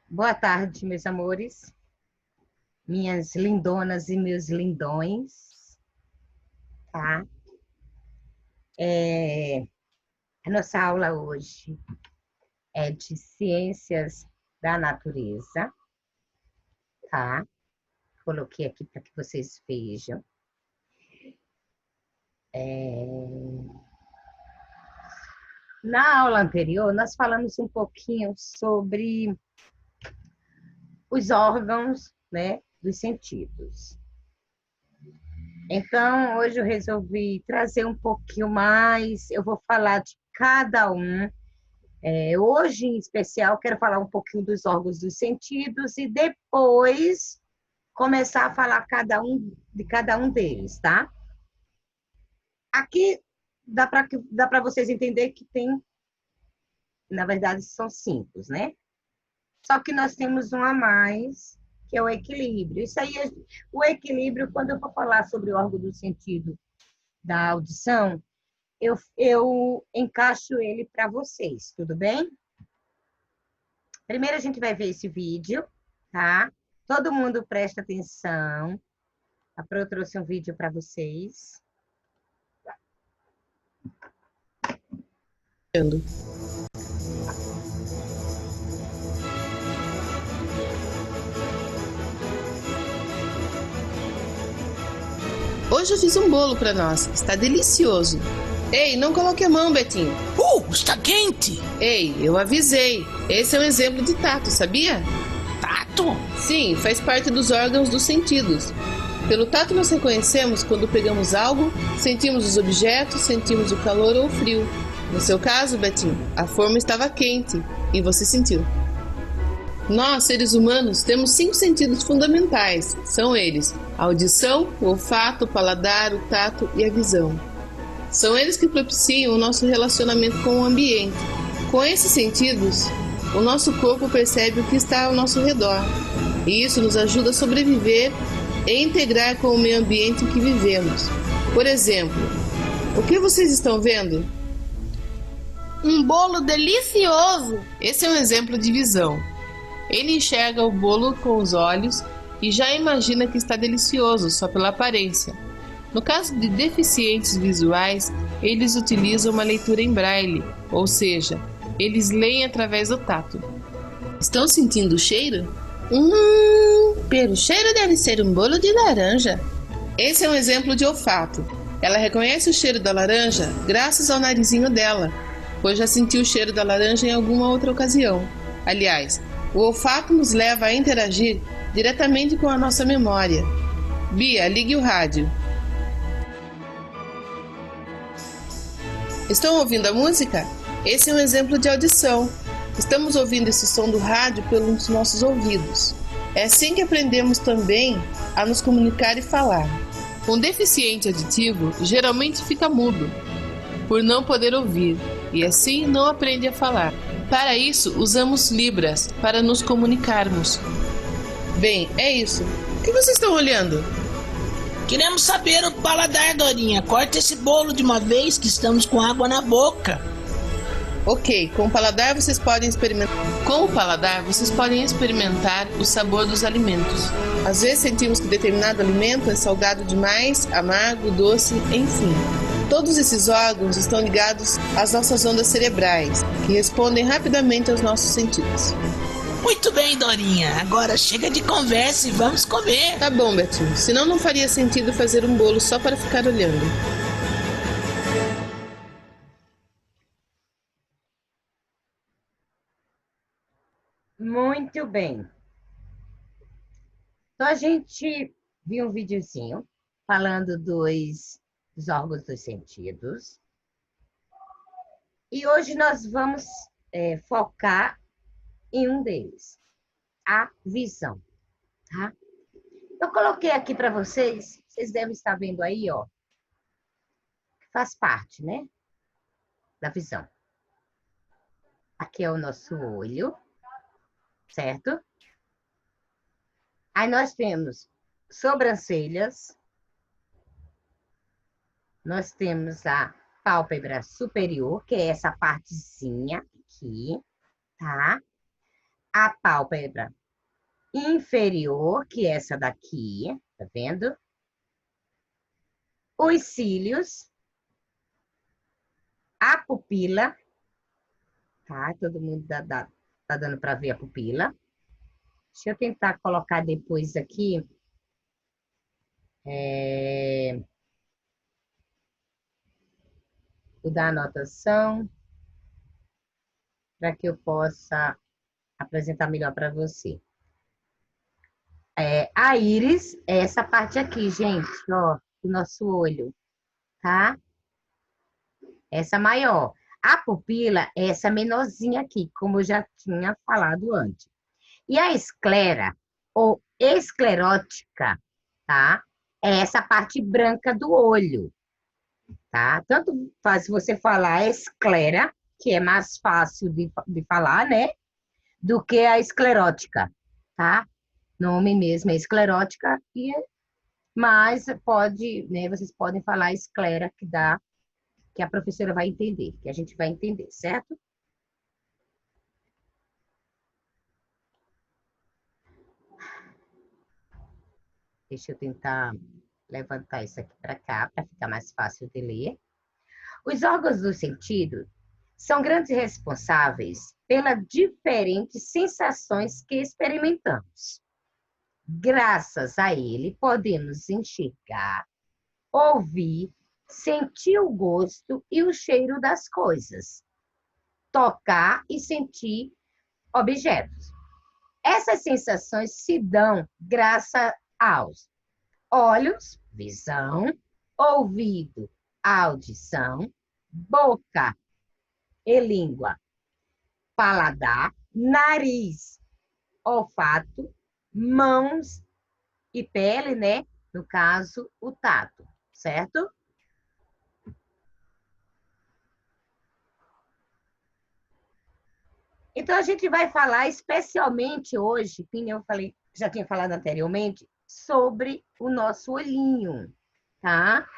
Boa tarde, meus amores, minhas lindonas e meus lindões, tá? A nossa aula hoje é de Ciências da Natureza, tá? Coloquei aqui para que vocês vejam. Na aula anterior, nós falamos um pouquinho sobre os órgãos, né, dos sentidos. Então, hoje eu resolvi trazer um pouquinho mais, eu vou falar de cada um. Hoje, em especial, quero falar um pouquinho dos órgãos dos sentidos e depois começar a falar de cada um deles, tá? Aqui dá para vocês entenderem que tem, na verdade, são 5, né? Só que nós temos um a mais, que é o equilíbrio. Isso aí, o equilíbrio, quando eu for falar sobre o órgão do sentido da audição, eu encaixo ele para vocês, tudo bem? Primeiro a gente vai ver esse vídeo, tá? Todo mundo presta atenção. A Pro trouxe um vídeo para vocês. Hoje eu fiz um bolo para nós. Está delicioso. Ei, não coloque a mão, Betinho. Está quente! Ei, eu avisei. Esse é um exemplo de tato, sabia? Tato? Sim, faz parte dos órgãos dos sentidos. Pelo tato nós reconhecemos quando pegamos algo, sentimos os objetos, sentimos o calor ou o frio. No seu caso, Betinho, a forma estava quente e você sentiu. Nós, seres humanos, temos 5 sentidos fundamentais. São eles: a audição, o olfato, o paladar, o tato e a visão. São eles que propiciam o nosso relacionamento com o ambiente. Com esses sentidos, o nosso corpo percebe o que está ao nosso redor. E isso nos ajuda a sobreviver e integrar com o meio ambiente em que vivemos. Por exemplo, o que vocês estão vendo? Um bolo delicioso! Esse é um exemplo de visão. Ele enxerga o bolo com os olhos e já imagina que está delicioso só pela aparência. No caso de deficientes visuais, eles utilizam uma leitura em braille, ou seja, eles leem através do tato. Estão sentindo o cheiro? Pelo cheiro deve ser um bolo de laranja. Esse é um exemplo de olfato. Ela reconhece o cheiro da laranja graças ao narizinho dela, pois já sentiu o cheiro da laranja em alguma outra ocasião. Aliás, o olfato nos leva a interagir diretamente com a nossa memória. Bia, ligue o rádio. Estão ouvindo a música? Esse é um exemplo de audição. Estamos ouvindo esse som do rádio pelos nossos ouvidos. É assim que aprendemos também a nos comunicar e falar. Um deficiente auditivo geralmente fica mudo, por não poder ouvir, e assim não aprende a falar. Para isso, usamos Libras para nos comunicarmos. Bem, é isso. O que vocês estão olhando? Queremos saber o paladar, Dorinha. Corta esse bolo de uma vez que estamos com água na boca. Ok, com o paladar vocês podem experimentar. Com o paladar vocês podem experimentar o sabor dos alimentos. Às vezes sentimos que determinado alimento é salgado demais, amargo, doce, enfim. Todos esses órgãos estão ligados às nossas ondas cerebrais, que respondem rapidamente aos nossos sentidos. Muito bem, Dorinha. Agora chega de conversa e vamos comer. Tá bom, Betinho. Senão não faria sentido fazer um bolo só para ficar olhando. Muito bem. Então, a gente viu um videozinho falando dos órgãos dos sentidos. E hoje nós vamos focar em um deles, a visão, tá? Eu coloquei aqui para vocês devem estar vendo aí, ó, que faz parte, né, da visão. Aqui é o nosso olho, certo? Aí nós temos sobrancelhas, nós temos a pálpebra superior, que é essa partezinha aqui, tá? a pálpebra inferior, que é essa daqui, tá vendo? Os cílios, a pupila, tá? Todo mundo tá dando para ver a pupila. Deixa eu tentar colocar depois aqui. Vou dar a anotação para que eu possa apresentar melhor para você. A íris é essa parte aqui, gente, ó, do nosso olho, tá? Essa maior. A pupila é essa menorzinha aqui, como eu já tinha falado antes. E a esclera, ou esclerótica, tá? É essa parte branca do olho, tá? Tanto faz você falar esclera, que é mais fácil de falar, né? Do que a esclerótica, tá? O nome mesmo é esclerótica, mas pode, né? Vocês podem falar esclera, que a professora vai entender, que a gente vai entender, certo? Deixa eu tentar levantar isso aqui para cá, para ficar mais fácil de ler. Os órgãos do sentido são grandes responsáveis pelas diferentes sensações que experimentamos. Graças a ele, podemos enxergar, ouvir, sentir o gosto e o cheiro das coisas, tocar e sentir objetos. Essas sensações se dão graças aos olhos, visão, ouvido, audição, boca e língua, paladar, nariz, olfato, mãos e pele, né? No caso, o tato, certo? Então, a gente vai falar especialmente hoje, como eu falei, já tinha falado anteriormente, sobre o nosso olhinho, tá?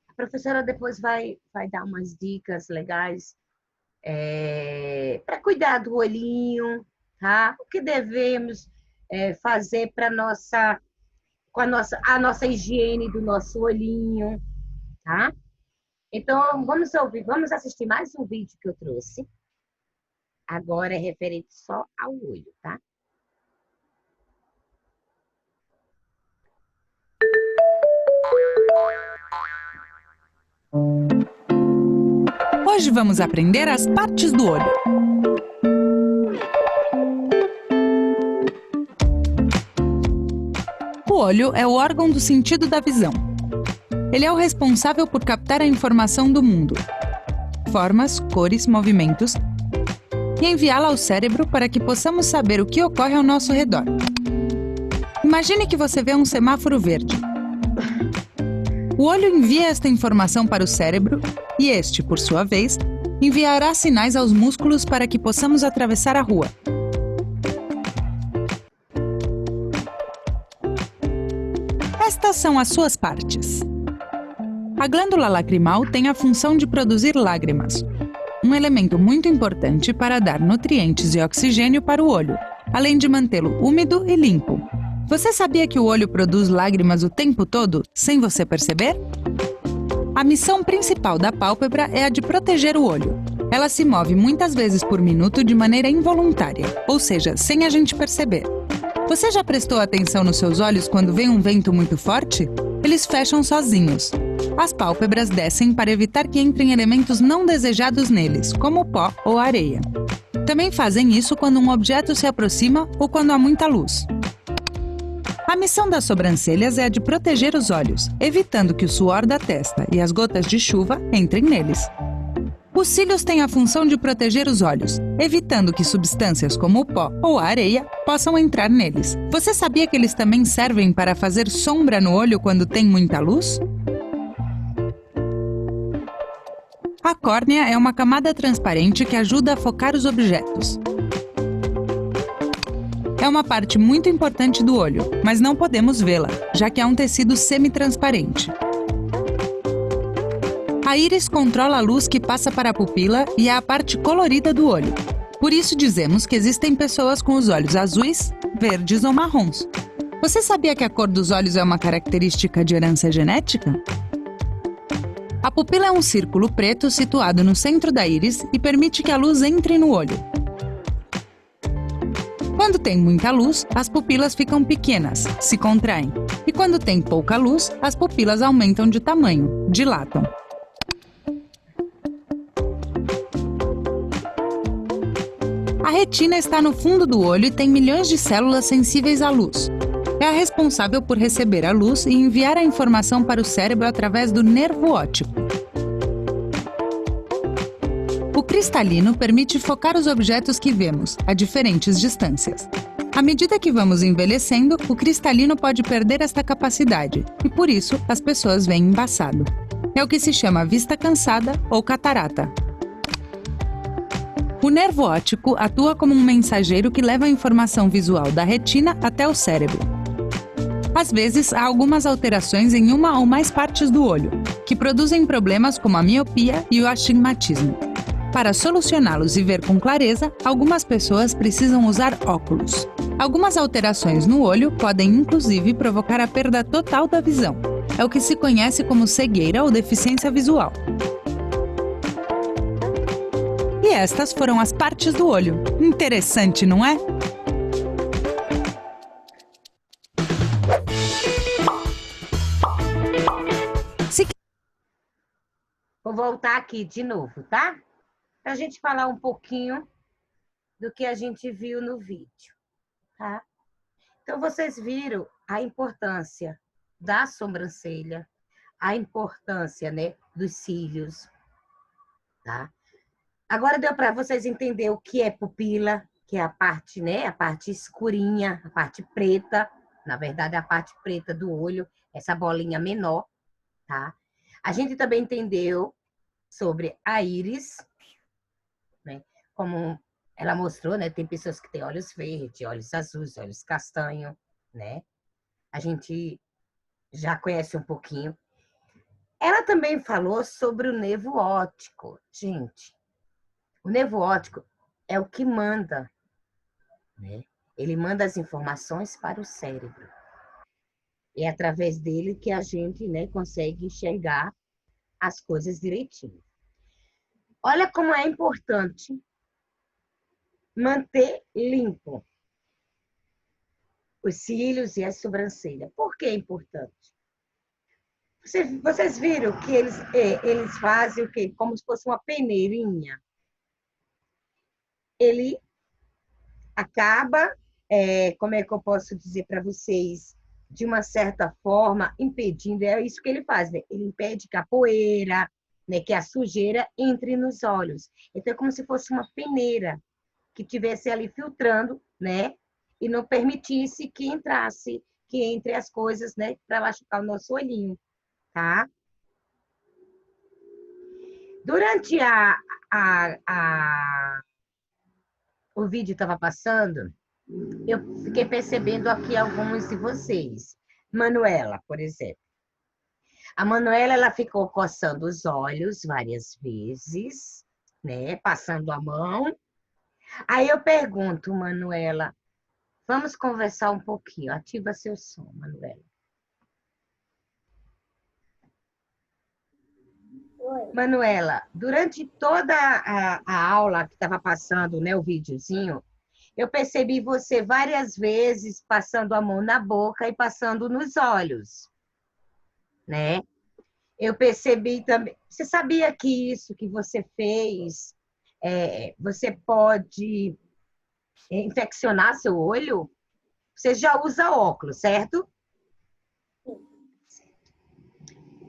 A professora depois vai dar umas dicas legais para cuidar do olhinho, tá? O que devemos fazer para a nossa higiene do nosso olhinho, tá? Então, vamos assistir mais um vídeo que eu trouxe. Agora é referente só ao olho, tá? Hoje vamos aprender as partes do olho. O olho é o órgão do sentido da visão. Ele é o responsável por captar a informação do mundo, formas, cores, movimentos, e enviá-la ao cérebro para que possamos saber o que ocorre ao nosso redor. Imagine que você vê um semáforo verde. O olho envia esta informação para o cérebro e este, por sua vez, enviará sinais aos músculos para que possamos atravessar a rua. Estas são as suas partes. A glândula lacrimal tem a função de produzir lágrimas, um elemento muito importante para dar nutrientes e oxigênio para o olho, além de mantê-lo úmido e limpo. Você sabia que o olho produz lágrimas o tempo todo, sem você perceber? A missão principal da pálpebra é a de proteger o olho. Ela se move muitas vezes por minuto de maneira involuntária, ou seja, sem a gente perceber. Você já prestou atenção nos seus olhos quando vem um vento muito forte? Eles fecham sozinhos. As pálpebras descem para evitar que entrem elementos não desejados neles, como pó ou areia. Também fazem isso quando um objeto se aproxima ou quando há muita luz. A missão das sobrancelhas é a de proteger os olhos, evitando que o suor da testa e as gotas de chuva entrem neles. Os cílios têm a função de proteger os olhos, evitando que substâncias como o pó ou a areia possam entrar neles. Você sabia que eles também servem para fazer sombra no olho quando tem muita luz? A córnea é uma camada transparente que ajuda a focar os objetos. É uma parte muito importante do olho, mas não podemos vê-la, já que é um tecido semi-transparente. A íris controla a luz que passa para a pupila e é a parte colorida do olho. Por isso dizemos que existem pessoas com os olhos azuis, verdes ou marrons. Você sabia que a cor dos olhos é uma característica de herança genética? A pupila é um círculo preto situado no centro da íris e permite que a luz entre no olho. Quando tem muita luz, as pupilas ficam pequenas, se contraem. E quando tem pouca luz, as pupilas aumentam de tamanho, dilatam. A retina está no fundo do olho e tem milhões de células sensíveis à luz. É a responsável por receber a luz e enviar a informação para o cérebro através do nervo óptico. O cristalino permite focar os objetos que vemos, a diferentes distâncias. À medida que vamos envelhecendo, o cristalino pode perder esta capacidade, e por isso as pessoas veem embaçado. É o que se chama vista cansada ou catarata. O nervo óptico atua como um mensageiro que leva a informação visual da retina até o cérebro. Às vezes, há algumas alterações em uma ou mais partes do olho, que produzem problemas como a miopia e o astigmatismo. Para solucioná-los e ver com clareza, algumas pessoas precisam usar óculos. Algumas alterações no olho podem, inclusive, provocar a perda total da visão. É o que se conhece como cegueira ou deficiência visual. E estas foram as partes do olho. Interessante, não é? Vou voltar aqui de novo, tá? Para a gente falar um pouquinho do que a gente viu no vídeo, tá? Então, vocês viram a importância da sobrancelha, a importância, né, dos cílios, tá? Agora deu para vocês entenderem o que é pupila, que é a parte, né, a parte escurinha, a parte preta, na verdade, a parte preta do olho, essa bolinha menor, tá? A gente também entendeu sobre a íris, né? Como ela mostrou, né? Tem pessoas que têm olhos verdes, olhos azuis, olhos castanhos, né? A gente já conhece um pouquinho. Ela também falou sobre o nervo óptico. Gente, o nervo óptico é o que manda, né? Ele manda as informações para o cérebro. É através dele que a gente, né, consegue enxergar as coisas direitinho. Olha como é importante manter limpo os cílios e a sobrancelha. Por que é importante? Vocês viram que eles fazem o quê? Como se fosse uma peneirinha. Ele acaba, como é que eu posso dizer para vocês, de uma certa forma, impedindo, é isso que ele faz, né? Ele impede que a poeira, né, que a sujeira entre nos olhos. Então, é como se fosse uma peneira que estivesse ali filtrando, né? E não permitisse que entrasse, que entre as coisas, né? Para machucar o nosso olhinho, tá? Durante o vídeo estava passando, eu fiquei percebendo aqui alguns de vocês. Manuela, por exemplo. A Manuela, ela ficou coçando os olhos várias vezes, né? Passando a mão. Aí eu pergunto, Manuela, vamos conversar um pouquinho. Ativa seu som, Manuela. Oi. Manuela, durante toda a aula que estava passando, né, o videozinho, eu percebi você várias vezes passando a mão na boca e passando nos olhos, né? Eu percebi também. Você sabia que isso que você fez, você pode infeccionar seu olho? Você já usa óculos, certo?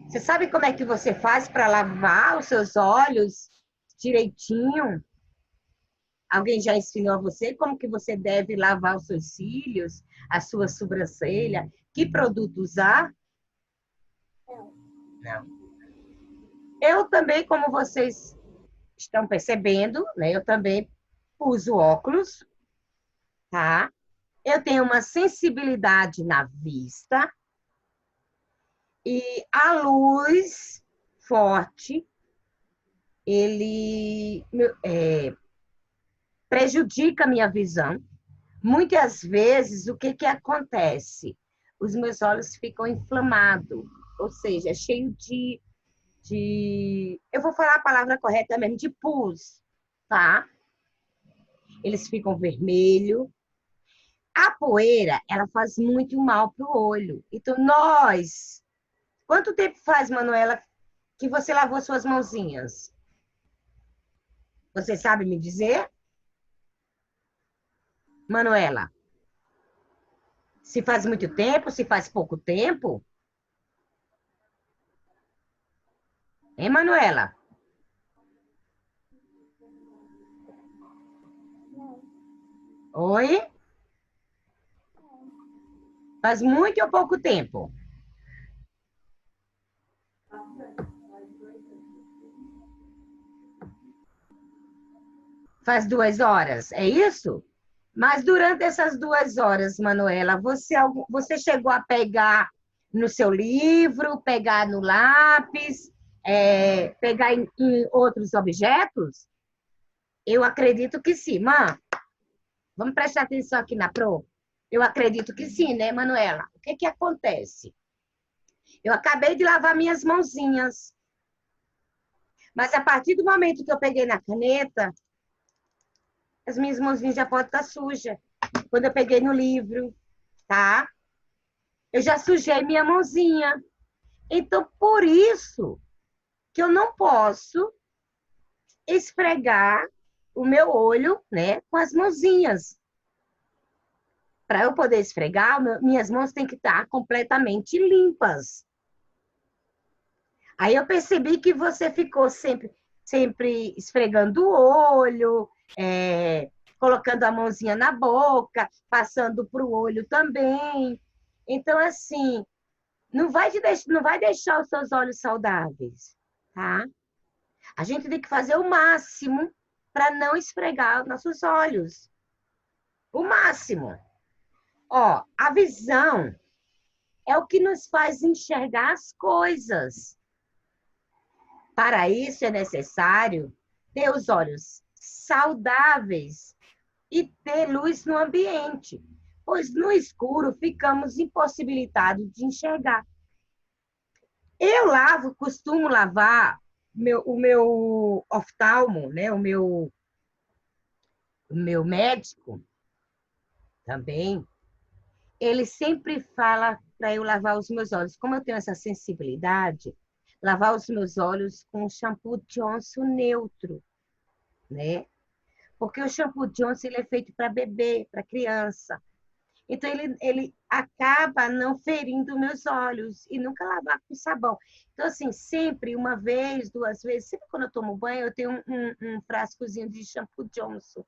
Você sabe como é que você faz para lavar os seus olhos direitinho? Alguém já ensinou a você como que você deve lavar os seus cílios, a sua sobrancelha? Que produto usar? Não. Eu também, como vocês estão percebendo, né? Eu também uso óculos, tá? Eu tenho uma sensibilidade na vista e a luz forte, ele prejudica a minha visão. Muitas vezes, o que acontece? Os meus olhos ficam inflamados, ou seja, cheio eu vou falar a palavra correta mesmo, de pus, tá? Eles ficam vermelhos. A poeira, ela faz muito mal para o olho. Então, quanto tempo faz, Manuela, que você lavou suas mãozinhas? Você sabe me dizer? Manuela, se faz muito tempo, se faz pouco tempo? Hein, Manuela? Oi? Faz muito ou pouco tempo? Faz 2 horas, é isso? Mas durante essas 2 horas, Manuela, você chegou a pegar no seu livro, pegar no lápis, pegar em outros objetos? Eu acredito que sim. Vamos prestar atenção aqui na Pro? Eu acredito que sim, né, Manuela? O que acontece? Eu acabei de lavar minhas mãozinhas. Mas a partir do momento que eu peguei na caneta, as minhas mãozinhas já podem estar sujas. Quando eu peguei no livro, tá? Eu já sujei minha mãozinha. Então, por isso que eu não posso esfregar o meu olho, né, com as mãozinhas. Para eu poder esfregar, minhas mãos têm que estar completamente limpas. Aí eu percebi que você ficou sempre esfregando o olho, colocando a mãozinha na boca, passando para o olho também. Então, assim, não vai deixar os seus olhos saudáveis, tá? A gente tem que fazer o máximo para não esfregar os nossos olhos. O máximo. Ó, a visão é o que nos faz enxergar as coisas. Para isso é necessário ter os olhos saudáveis e ter luz no ambiente, pois no escuro ficamos impossibilitados de enxergar. Eu costumo lavar o meu oftalmo, né? O meu médico também, ele sempre fala para eu lavar os meus olhos. Como eu tenho essa sensibilidade, lavar os meus olhos com shampoo Johnson neutro, né? Porque o shampoo Johnson ele é feito para bebê, para criança. Então, ele acaba não ferindo meus olhos e nunca lavar com sabão. Então, assim, sempre, 1 vez, 2 vezes, sempre quando eu tomo banho, eu tenho um frascozinho de shampoo Johnson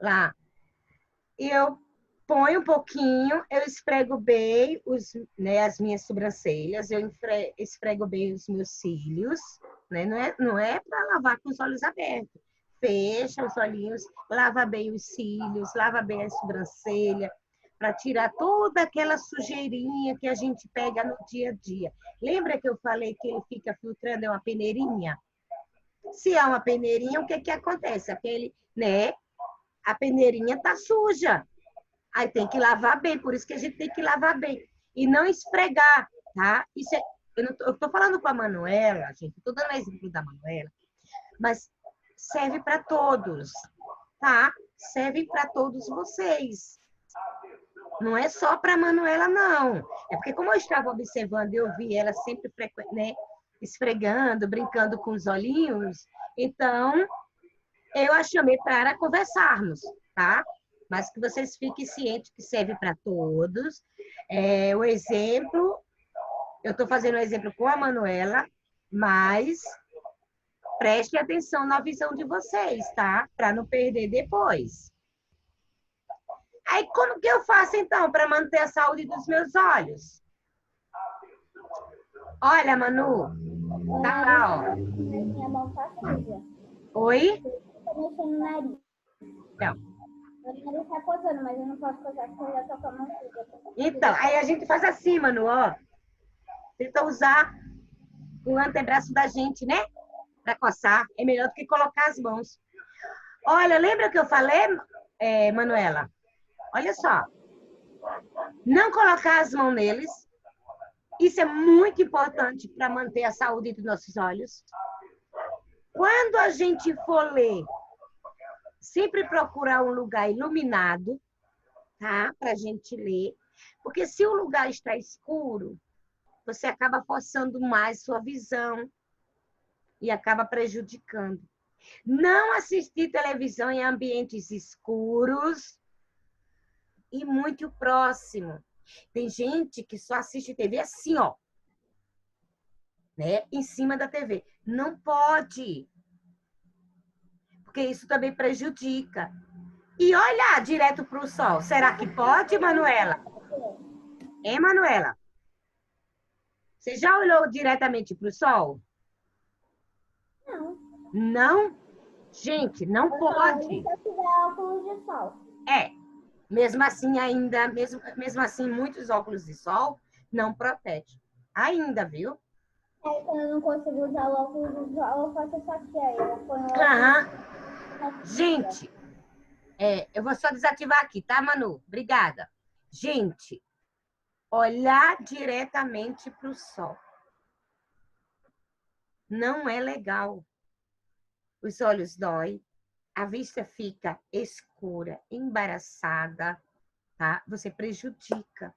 lá. E eu ponho um pouquinho, eu esfrego bem as minhas sobrancelhas, eu esfrego bem os meus cílios, né? Não é para lavar com os olhos abertos. Fecha os olhinhos, lava bem os cílios, lava bem a sobrancelha, para tirar toda aquela sujeirinha que a gente pega no dia a dia. Lembra que eu falei que ele fica filtrando, é uma peneirinha? Se é uma peneirinha, o que acontece? A peneirinha está suja. Aí tem que lavar bem, por isso que a gente tem que lavar bem. E não esfregar, tá? Eu estou falando com a Manuela, gente, estou dando exemplo da Manuela, mas serve para todos, tá? Serve para todos vocês. Não é só para a Manuela, não. É porque como eu estava observando, eu vi ela sempre esfregando, brincando com os olhinhos, então eu a chamei para conversarmos, tá? Mas que vocês fiquem cientes que serve para todos. O exemplo, eu estou fazendo um exemplo com a Manuela, mas preste atenção na visão de vocês, tá? Para não perder depois. Aí, como que eu faço, então, para manter a saúde dos meus olhos? Olha, Manu, tá lá, ó. Minha mão tá suja. Oi? Tô mexendo no nariz. Não. Meu nariz tá coçando, mas eu não posso coçar porque eu já tô com a mão suja. Então, aí a gente faz assim, Manu, ó. Tenta usar o antebraço da gente, né? Para coçar. É melhor do que colocar as mãos. Olha, lembra que eu falei, Manuela? Olha só. Não colocar as mãos neles. Isso é muito importante para manter a saúde dos nossos olhos. Quando a gente for ler, sempre procurar um lugar iluminado, tá? Para a gente ler. Porque se o lugar está escuro, você acaba forçando mais sua visão e acaba prejudicando. Não assistir televisão em ambientes escuros e muito próximo. Tem gente que só assiste TV assim, ó, né? Em cima da TV. Não pode. Porque isso também prejudica. E olhar direto para o sol. Será que pode, Manuela? Hein, Manuela? Você já olhou diretamente para o sol? Não. Não? Gente, não pode. Se eu tiver óculos de sol. Mesmo assim, ainda, mesmo assim, muitos óculos de sol não protegem. Ainda, viu? Quando eu não consigo usar o óculos de sol, eu faço isso aqui. Aí eu ponho o Aham. Gente, eu vou só desativar aqui, tá, Manu? Obrigada. Gente, olhar diretamente para o sol não é legal. Os olhos doem, a vista fica escura, embaraçada, tá? Você prejudica.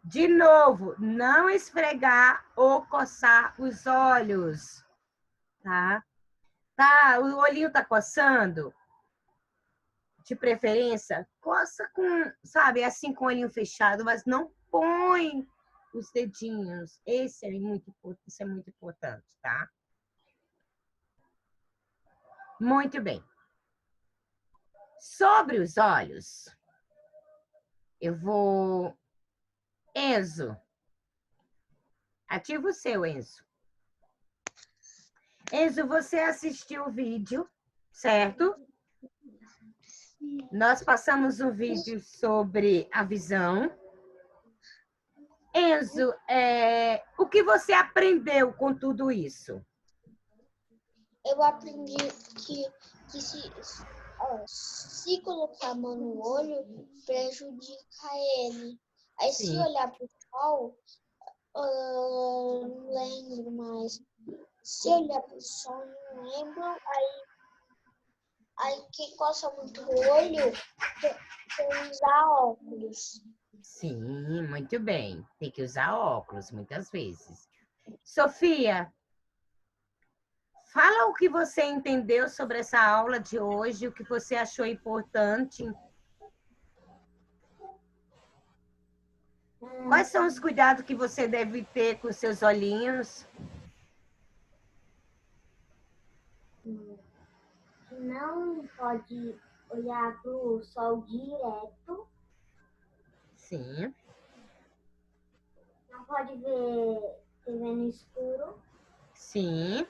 De novo, não esfregar ou coçar os olhos, tá? Tá, o olhinho tá coçando? De preferência, coça com, sabe, assim com o olhinho fechado, mas não põe os dedinhos. Isso é muito importante, tá? Muito bem. Sobre os olhos, eu vou... Enzo, ativa o seu, Enzo. Enzo, você assistiu o vídeo, certo? Nós passamos um vídeo sobre a visão. Enzo, o que você aprendeu com tudo isso? Eu aprendi que se colocar a mão no olho, prejudica ele. Aí Sim. se olhar para o sol, não lembro mais. Se olhar para o sol, não lembro. Aí quem coça muito o olho, tem que usar óculos. Sim, muito bem. Tem que usar óculos, muitas vezes. Sofia, fala o que você entendeu sobre essa aula de hoje, o que você achou importante. Quais são os cuidados que você deve ter com seus olhinhos? Não pode olhar para o sol direto. Sim. Não pode ver TV no escuro. Sim.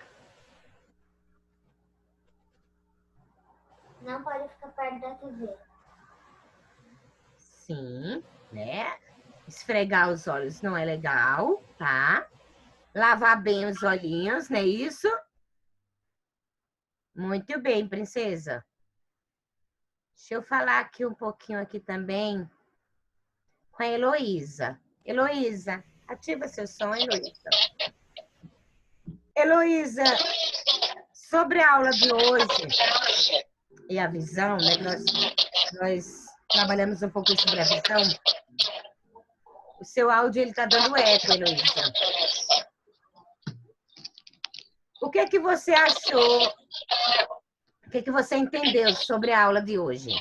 Não pode ficar perto da TV. Sim, né? Esfregar os olhos não é legal, tá? Lavar bem os olhinhos, não é isso? Muito bem, princesa. Deixa eu falar aqui um pouquinho aqui também com a Heloísa. Heloísa, ativa seu som, Heloísa. Heloísa, sobre a aula de hoje e a visão, né? Nós trabalhamos um pouco sobre a visão. O seu áudio ele está dando eco, Heloísa. O que que você achou? O que que você entendeu sobre a aula de hoje?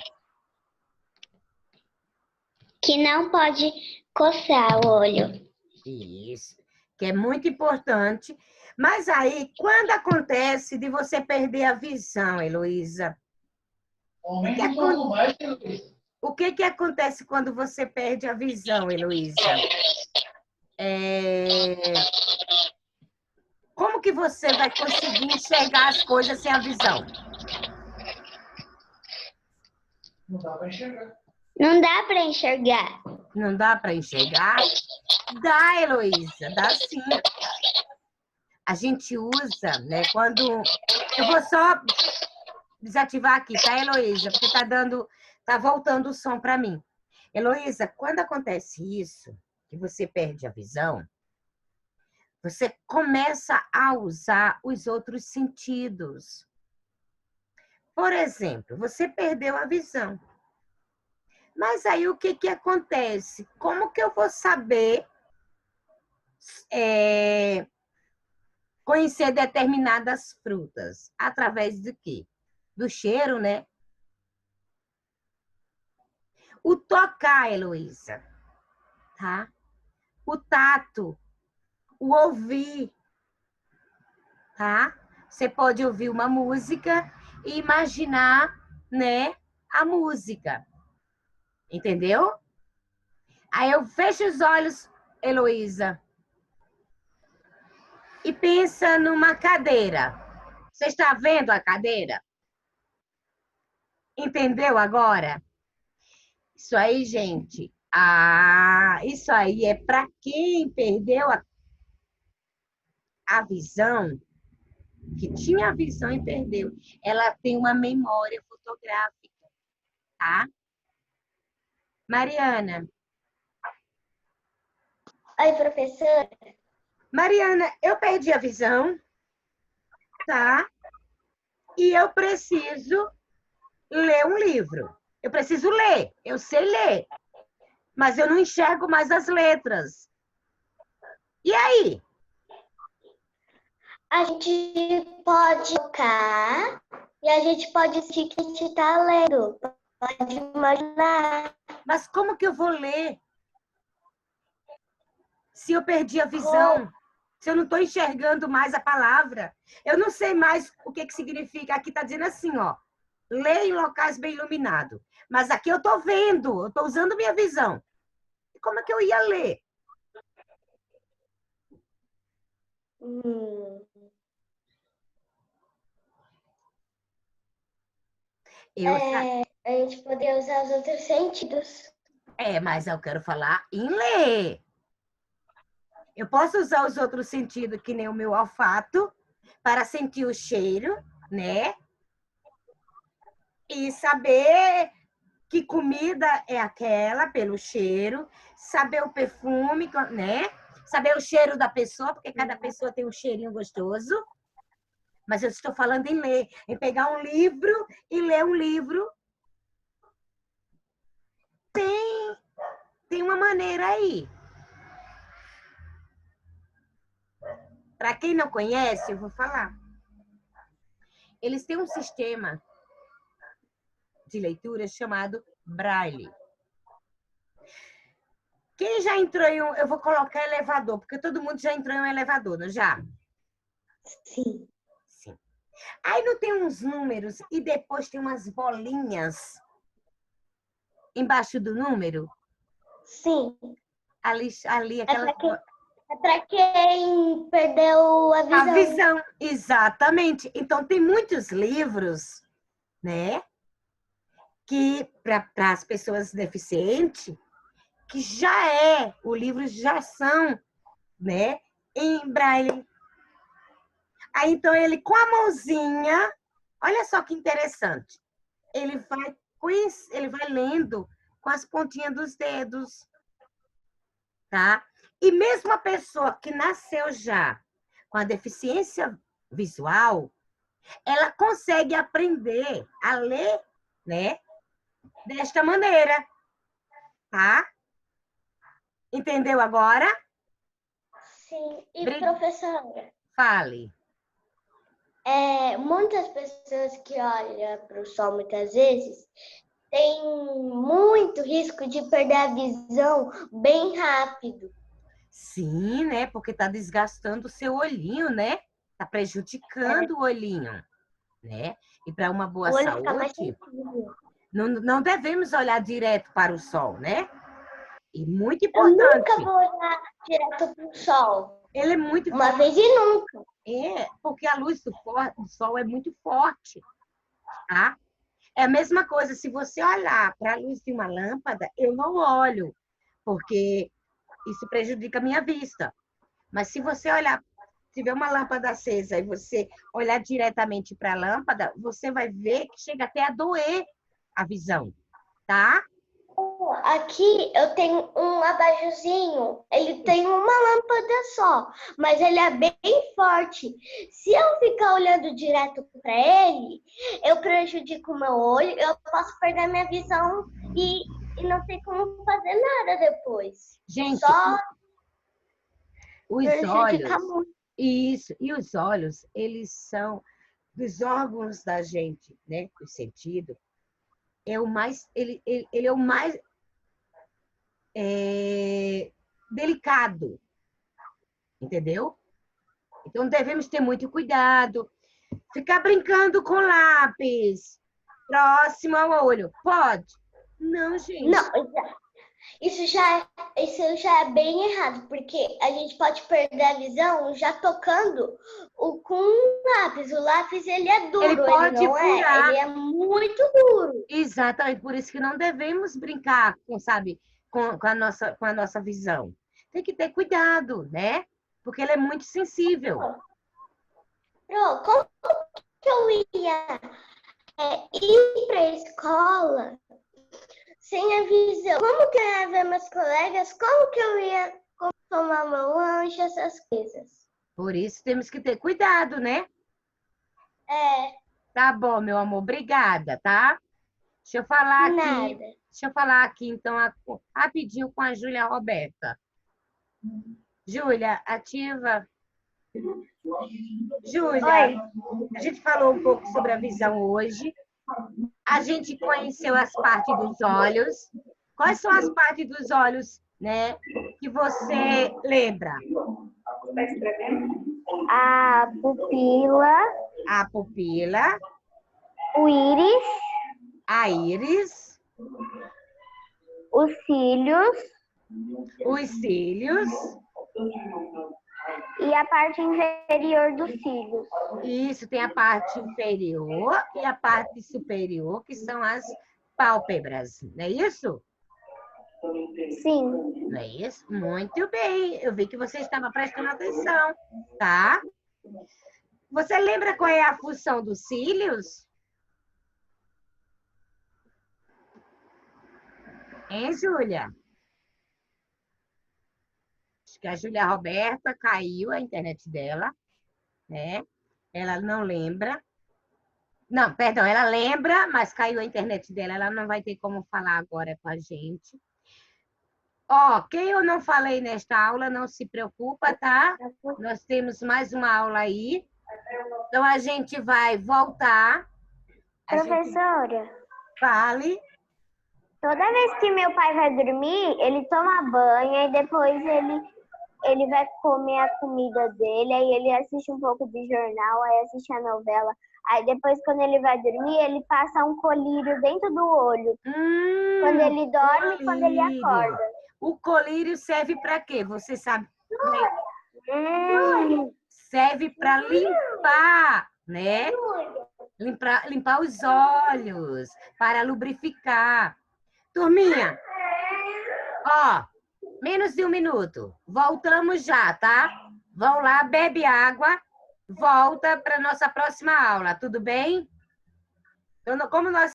Que não pode coçar o olho. Isso, que é muito importante. Mas aí, quando acontece de você perder a visão, Heloísa? O que que acontece quando você perde a visão, Heloísa? Como que você vai conseguir enxergar as coisas sem a visão? Não dá para enxergar. Não dá para enxergar? Dá, Heloísa, dá sim. A gente usa, né? Quando... Eu vou só desativar aqui, tá, Heloísa? Porque tá voltando o som para mim. Heloísa, quando acontece isso, que você perde a visão, você começa a usar os outros sentidos. Por exemplo, você perdeu a visão. Mas aí o que acontece? Como que eu vou saber conhecer determinadas frutas? Através do quê? Do cheiro, né? O tocar, Heloísa, tá? O tato, o ouvir, tá? Você pode ouvir uma música e imaginar, né, a música. Entendeu? Aí eu fecho os olhos, Heloísa, e pensa numa cadeira. Você está vendo a cadeira? Entendeu agora? Isso aí, gente. Isso aí é para quem perdeu a visão, que tinha a visão e perdeu. Ela tem uma memória fotográfica, tá? Mariana. Oi, professora. Mariana, eu perdi a visão, tá? E eu preciso ler um livro. Eu preciso ler, eu sei ler, mas eu não enxergo mais as letras. E aí? A gente pode tocar e a gente pode sentir que a gente está lendo. Pode imaginar. Mas como que eu vou ler? Se eu perdi a visão, se eu não estou enxergando mais a palavra, eu não sei mais o que significa. Aqui está dizendo assim, ó, ler em locais bem iluminados. Mas aqui eu estou vendo, eu estou usando minha visão. Como é que eu ia ler? A gente poderia usar os outros sentidos. Mas eu quero falar em ler. Eu posso usar os outros sentidos, que nem o meu olfato, para sentir o cheiro, né? E saber que comida é aquela pelo cheiro, saber o perfume, né? Saber o cheiro da pessoa, porque cada pessoa tem um cheirinho gostoso. Mas eu estou falando em ler, em pegar um livro e ler um livro. Tem uma maneira aí. Para quem não conhece, eu vou falar. Eles têm um sistema de leitura chamado Braille. Quem já entrou em um... Eu vou colocar elevador, porque todo mundo já entrou em um elevador, não já? Sim. Sim. Aí não tem uns números e depois tem umas bolinhas embaixo do número? Sim. Ali aquela... É para quem perdeu a visão. A visão, exatamente. Então, tem muitos livros, né? Que, para as pessoas deficientes, que o livro já são, né? Em braille. Aí, então, ele com a mãozinha, olha só que interessante. Ele vai lendo com as pontinhas dos dedos, tá? E mesmo a pessoa que nasceu já com a deficiência visual, ela consegue aprender a ler, né? Desta maneira, tá? Entendeu agora? Sim. E, professora? Fale. Muitas pessoas que olham para o sol muitas vezes têm muito risco de perder a visão bem rápido. Sim, né? Porque está desgastando o seu olhinho, né? Está prejudicando o olhinho, né? E para uma boa O olho fica mais saúde, sensível. não devemos olhar direto para o sol, né? E muito Eu importante. nunca vou olhar direto para o sol. Ele é muito Uma forte. vez e nunca. Porque a luz do sol é muito forte, tá? É a mesma coisa, se você olhar para a luz de uma lâmpada, eu não olho, porque isso prejudica a minha vista. Mas se você olhar tiver uma lâmpada acesa e você olhar diretamente para a lâmpada, você vai ver que chega até a doer a visão, tá? Aqui eu tenho um abajurzinho, ele tem uma lâmpada só, mas ele é bem forte. Se eu ficar olhando direto para ele, eu prejudico o meu olho, eu posso perder minha visão e não tem como fazer nada depois. Gente, Só os prejudicar olhos, muito. isso, e os olhos, eles são dos órgãos da gente, né? O sentido, é o mais, ele é o mais delicado, entendeu? Então devemos ter muito cuidado. Ficar brincando com lápis próximo ao olho, pode? Não, gente. Não, isso já é bem errado, porque a gente pode perder a visão já tocando com um lápis. O lápis, ele é duro, Ele pode não furar. ele é muito duro. Exatamente, por isso que não devemos brincar com, sabe, com a nossa visão. Tem que ter cuidado, né? Porque ele é muito sensível. Como que eu ia ir para a escola sem a visão? Como que eu ia ver meus colegas? Como que eu ia tomar meu lanche, essas coisas? Por isso temos que ter cuidado, né? Tá bom, meu amor, obrigada, tá? Deixa eu falar aqui. Nada. Deixa eu falar aqui, então, rapidinho com a Júlia Roberta. Júlia, ativa. Júlia, a gente falou um pouco sobre a visão hoje. A gente conheceu as partes dos olhos. Quais são as partes dos olhos, né, que você lembra? A pupila, A pupila, o íris, a íris, os cílios os cílios. e a parte inferior dos cílios. Isso, tem a parte inferior e a parte superior, que são as pálpebras, não é isso? Sim. Não é isso? Muito bem. Eu vi que você estava prestando atenção, tá? Você lembra qual é a função dos cílios? Hein, Júlia? Acho que a Júlia Roberta caiu a internet dela, né? Ela não lembra. Não, perdão, ela lembra, mas caiu a internet dela. Ela não vai ter como falar agora com a gente. Ó, quem eu não falei nesta aula, não se preocupa, tá? Nós temos mais uma aula aí. Então, a gente vai voltar. Professora, Fale. toda vez que meu pai vai dormir, ele toma banho e depois ele vai comer a comida dele, aí ele assiste um pouco de jornal, aí assiste a novela. Aí depois, quando ele vai dormir, ele passa um colírio dentro do olho. Quando ele dorme e quando ele colírio. acorda. O colírio serve para quê? Você sabe? Serve para limpar, né? Limpar os olhos, para lubrificar. Turminha, ó, menos de 1 minuto. Voltamos já, tá? Vão lá, bebe água, volta para nossa próxima aula, tudo bem? Então, como nós